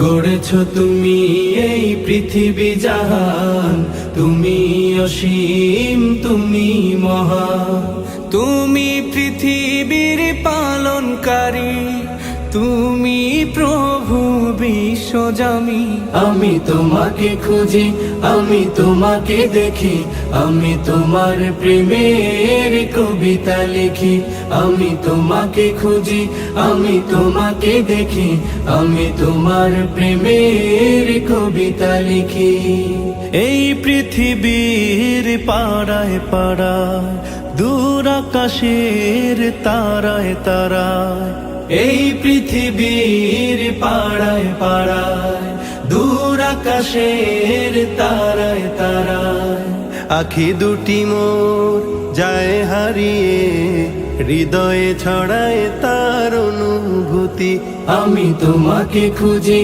গড়েছ তুমি এই পৃথিবী জাহান, তুমি অসীম, তুমি মহান। তুমি পৃথিবীর পালনকারী, তুমি প্রভু বিশ্বজামি। আমি তোমাকে খুঁজি, আমি তোমাকে দেখি, আমি তোমার প্রেমের কবিতা লিখি। আমি তোমাকে খুঁজি, আমি তোমাকে দেখি, আমি তোমার প্রেমের কবিতা লিখি। এই পৃথিবীর পাড়ায় পাড়ায়, দূর আকাশের তারায় তারায়, এই পৃথিবীর পাড়ায় পাড়ায়, দূর আকাশের তারায় তারায়, আখি দুটি মোর যায় হারিয়ে, হৃদয়ে ছড়ায় তার অনুভূতি। আমি তোমাকে খুঁজি,